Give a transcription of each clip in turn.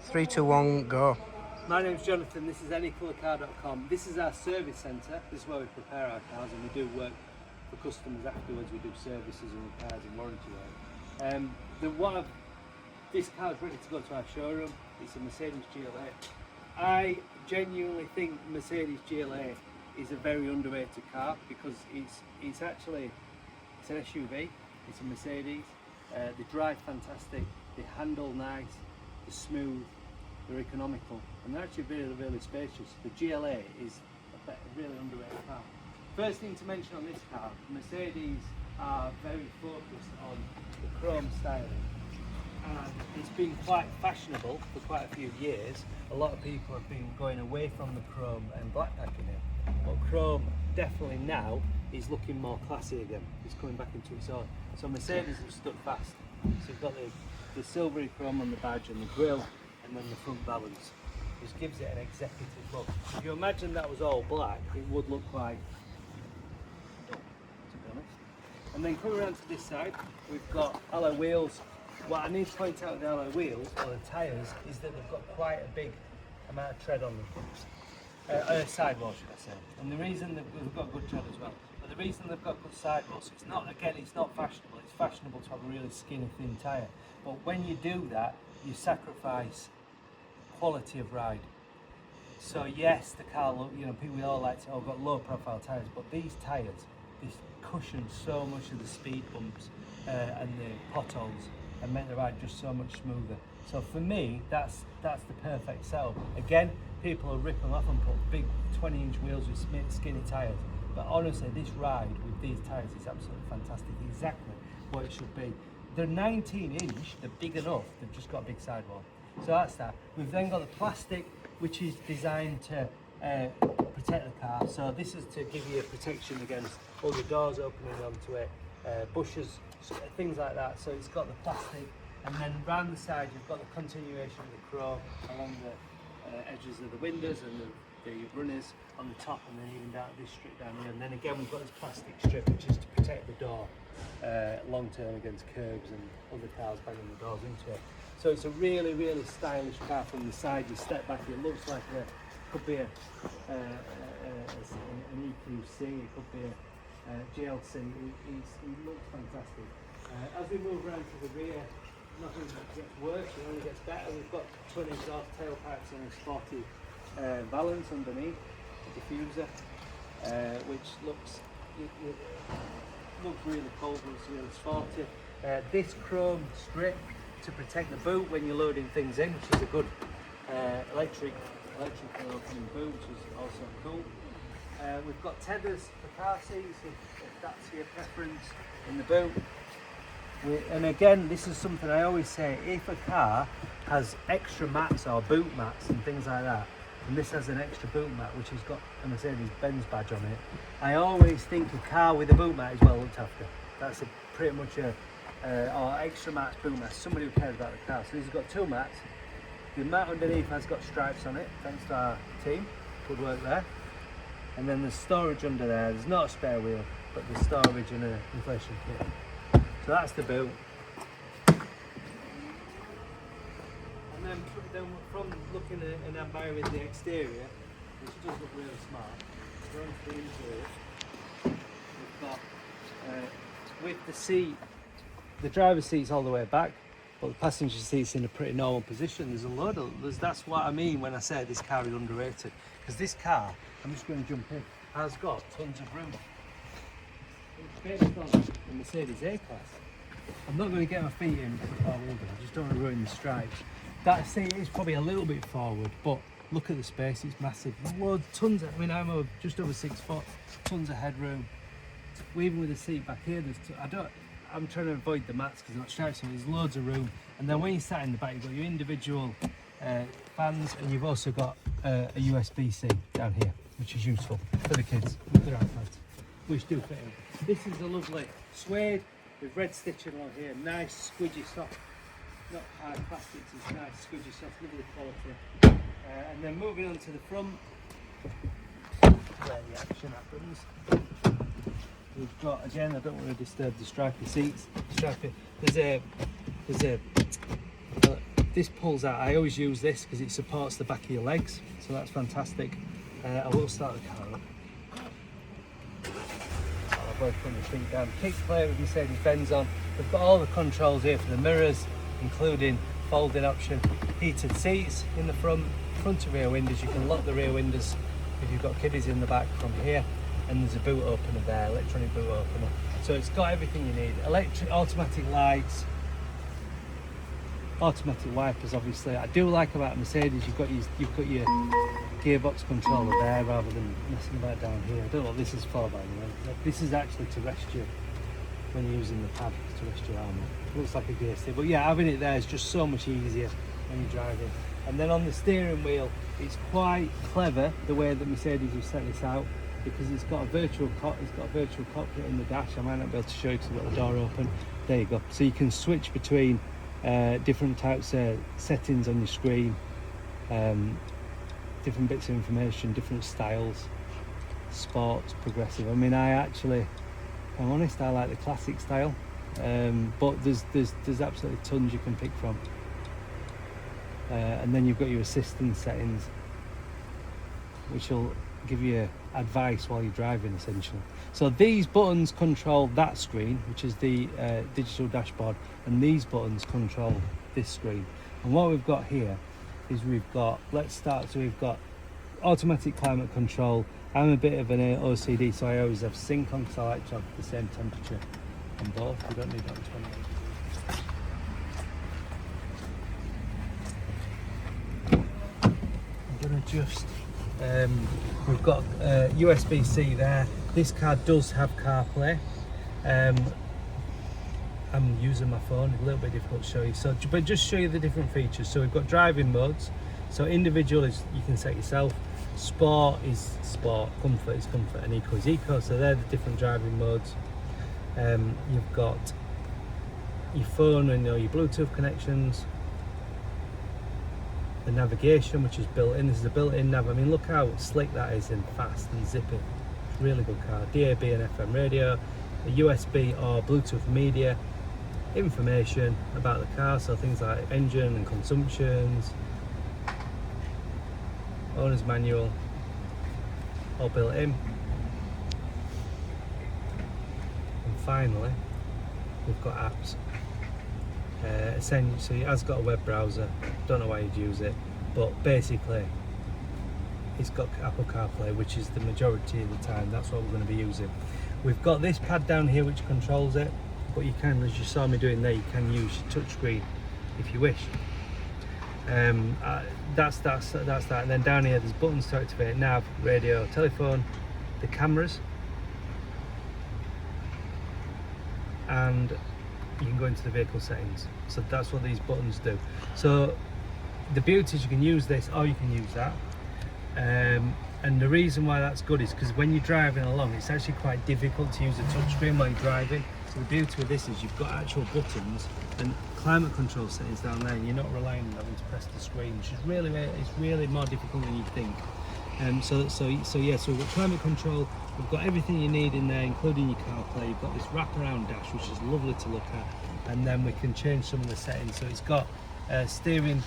3, 2, 1, go. My name's Jonathan, this is anycolourcar.com. This is our service centre. This is where we prepare our cars, and we do work for customers afterwards. We do services and repairs and warranty work. This car is ready to go to our showroom. It's a Mercedes GLA. I genuinely think Mercedes GLA is a very underrated car because it's an SUV. It's a Mercedes. They drive fantastic. They handle nice. They're smooth. They're economical, and they're actually really, really spacious. The GLA is a really underrated car. First thing to mention on this car, Mercedes are very focused on the chrome styling, and it's been quite fashionable for quite a few years. A lot of people have been going away from the chrome and black packing it, but chrome definitely now is looking more classy again. It's coming back into its own. So Mercedes have stood fast. So you've got the silvery chrome on the badge and the grille, and then the front balance, which gives it an executive look. If you imagine that was all black, it would look quite dull, to be honest. And then coming around to this side, we've got alloy wheels. What I need to point out with the alloy wheels, or the tyres, is that they've got quite a big amount of tread on them. Sidewall, should I say. And the reason that we've got good tread as well, but the reason they've got good sidewalls, it's not fashionable. It's fashionable to have a really skinny, thin tyre. But when you do that, you sacrifice quality of ride. So yes, the car look, people we all like to, got low profile tyres, but these tyres, this cushion so much of the speed bumps and the potholes, and make the ride just so much smoother. So for me, that's the perfect setup. Again, people will rip them off and put big 20-inch wheels with skinny tyres, but honestly, this ride with these tyres is absolutely fantastic. Exactly what it should be. They're 19-inch, they're big enough, they've just got a big sidewall. So that's that. We've then got the plastic, which is designed to protect the car. So this is to give you a protection against all the doors opening onto it, bushes, things like that. So it's got the plastic, and then round the side you've got the continuation of the chrome along the edges of the windows and the runners on the top, and then even down this strip down here. And then again we've got this plastic strip, which is to protect the door long term against curbs and other cars banging the doors into it. So it's a really, really stylish car from the side. You step back, it looks like could be an EQC, it could be a GLC. It looks fantastic. As we move around to the rear, nothing gets worse, it only gets better. We've got twin exhaust tailpipes and a sporty valance underneath, the diffuser, which looks really cool, looks really sporty. This chrome strip to protect the boot when you're loading things in, which is a good electric opening boot, which is also cool. We've got tethers for car seats, if that's your preference, in the boot. And again, this is something I always say, if a car has extra mats or boot mats and things like that, and this has an extra boot mat which has got a Mercedes-Benz badge on it, I always think a car with a boot mat is well looked after. That's pretty much or extra mats, boot mats, somebody who cares about the car. So these have got two mats. The mat underneath has got stripes on it, thanks to our team, good work there. And then there's storage under there. There's not a spare wheel, but there's storage in an inflation kit. So that's the boot. And then from looking at and admiring the exterior, which does look really smart, going to the interior, we've got with the seat, the driver's seat's all the way back, but the passenger seat's in a pretty normal position. That's what I mean when I say this car is underrated. Because this car, I'm just going to jump in, has got tons of room. It's based on the Mercedes A-Class. I'm not going to get my feet in with the four-wheel drive, I just don't want to ruin the stripes. That seat is probably a little bit forward, but look at the space, it's massive. Tons of, I'm just over 6 foot, tons of headroom. Even with the seat back here, I'm trying to avoid the mats because they're not stripes, so there's loads of room. And then when you sat in the back, you've got your individual fans, and you've also got a USB-C down here, which is useful for the kids with their iPads, which do fit in. This is a lovely suede with red stitching along here, nice squidgy soft, not hard plastics, it's nice squidgy soft, lovely quality. And then moving on to the front, where the action happens. We've got, again, I don't want to disturb the stripy seats. This this pulls out. I always use this because it supports the back of your legs, so that's fantastic. I will start the car up. I'll both put the feet down. Kick plate with Mercedes-Benz on. We've got all the controls here for the mirrors, including folding option, heated seats in the front and rear windows. You can lock the rear windows if you've got kiddies in the back from here, and there's a boot opener there, electronic boot opener. So it's got everything you need. Electric, automatic lights, automatic wipers. Obviously, I do like about Mercedes, you've got your gearbox controller there rather than messing about down here. I don't know what this is for, by the way. This is actually to rest you when you're using the pad, to rest your arm. It looks like a gear stick, but yeah, having it there is just so much easier when you're driving. And then on the steering wheel, it's quite clever the way that Mercedes have set this out, because it's got a virtual cockpit in the dash. I might not be able to show you because I've got the door open. There you go. So you can switch between different types of settings on your screen, different bits of information, different styles, sports, progressive. I mean, if I'm honest, I like the classic style, but there's absolutely tons you can pick from. And then you've got your assistant settings, which will give you advice while you're driving, essentially. So these buttons control that screen, which is the digital dashboard, and these buttons control this screen. And what we've got here is we've got automatic climate control. I'm a bit of an OCD, so I always have sync on because I like to have the same temperature on both. We don't need that on 28. I'm going to just we've got USB-C there. This car does have CarPlay. I'm using my phone, a little bit difficult to show you, but just show you the different features. So we've got driving modes. So individual is you can set yourself, sport is sport, comfort is comfort, and eco is eco. So they're the different driving modes. You've got your phone and your Bluetooth connections, the navigation, which is built in. This is a built-in nav. I mean, look how slick that is and fast and zippy. It's a really good car. DAB and FM radio, a USB or Bluetooth media, information about the car, so things like engine and consumptions, owner's manual, all built in. And finally, we've got apps. Essentially, it has got a web browser. Don't know why you'd use it, but basically, it's got Apple CarPlay, which is the majority of the time. That's what we're going to be using. We've got this pad down here which controls it, but you can, as you saw me doing there, you can use your touchscreen if you wish. That's that. And then down here, there's buttons to activate nav, radio, telephone, the cameras, and you can go into the vehicle settings. So that's what these buttons do. So the beauty is you can use this or you can use that. And the reason why that's good is because when you're driving along, it's actually quite difficult to use a touchscreen while you're driving. So the beauty of this is you've got actual buttons and climate control settings down there, and you're not relying on having to press the screen, which is really more difficult than you think. So we've got climate control. We've got everything you need in there, including your CarPlay. You've got this wraparound dash, which is lovely to look at, and then we can change some of the settings. So it's got steering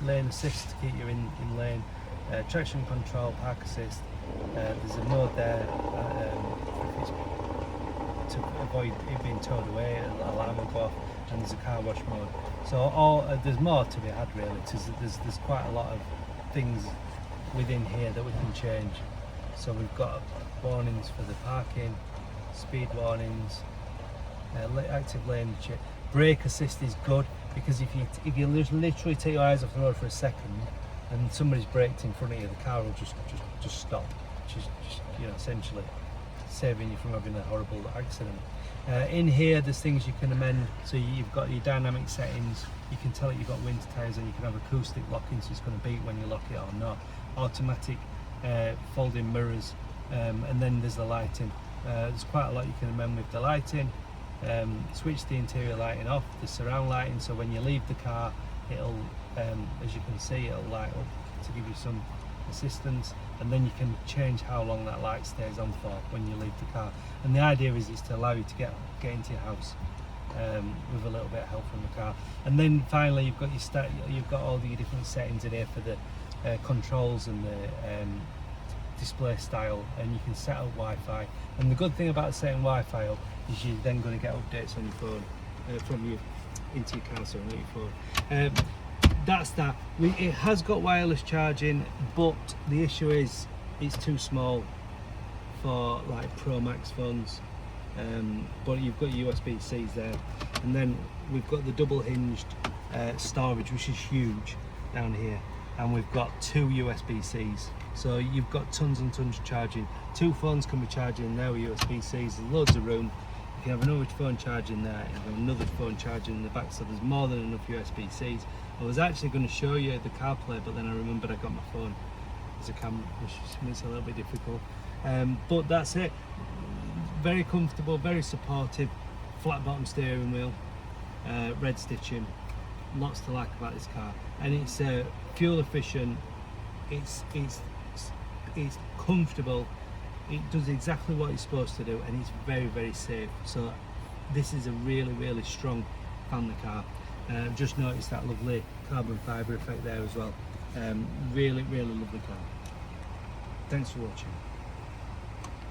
lane assist to keep you in lane, traction control, park assist. There's a mode there to avoid it being towed away, an alarm will go off, and there's a car wash mode. So there's more to be had really. There's quite a lot of things within here that we can change. So we've got warnings for the parking, speed warnings, active lane check. Brake assist is good because if you literally take your eyes off the road for a second and somebody's braked in front of you, the car will just stop, which is essentially saving you from having a horrible accident. In here there's things you can amend. So you've got your dynamic settings. You can tell it you've got winter tyres, and you can have acoustic locking, so it's going to beep when you lock it or not. Automatic folding mirrors, and then there's the lighting. There's quite a lot you can amend with the lighting. Switch the interior lighting off, the surround lighting, so when you leave the car it'll, as you can see, it'll light up to give you some assistance, and then you can change how long that light stays on for when you leave the car. And the idea is it's to allow you to get into your house with a little bit of help from the car. And then finally you've got you've got all the different settings in here for the controls and the display style, and you can set up Wi-Fi. And the good thing about setting Wi-Fi up is you're then going to get updates on your phone from you into your car, so not your phone. That's that. It has got wireless charging, but the issue is it's too small for like Pro Max phones. But you've got USB-Cs there, and then we've got the double hinged storage, which is huge down here, and we've got 2 USB-Cs, so you've got tons and tons of charging. 2 phones can be charging there with USB-Cs. There's loads of room. You can have another phone charging there, you have another phone charging in the back, so there's more than enough USB-Cs. I was actually going to show you the CarPlay, but then I remembered I got my phone as a camera, which makes it a little bit difficult. But that's it. Very comfortable, very supportive, flat bottom steering wheel, red stitching, lots to like about this car, and it's fuel efficient, it's comfortable, it does exactly what it's supposed to do, and it's very, very safe. So this is a really, really strong family car. I've just noticed that lovely carbon fibre effect there as well. Really, really lovely car. Thanks for watching.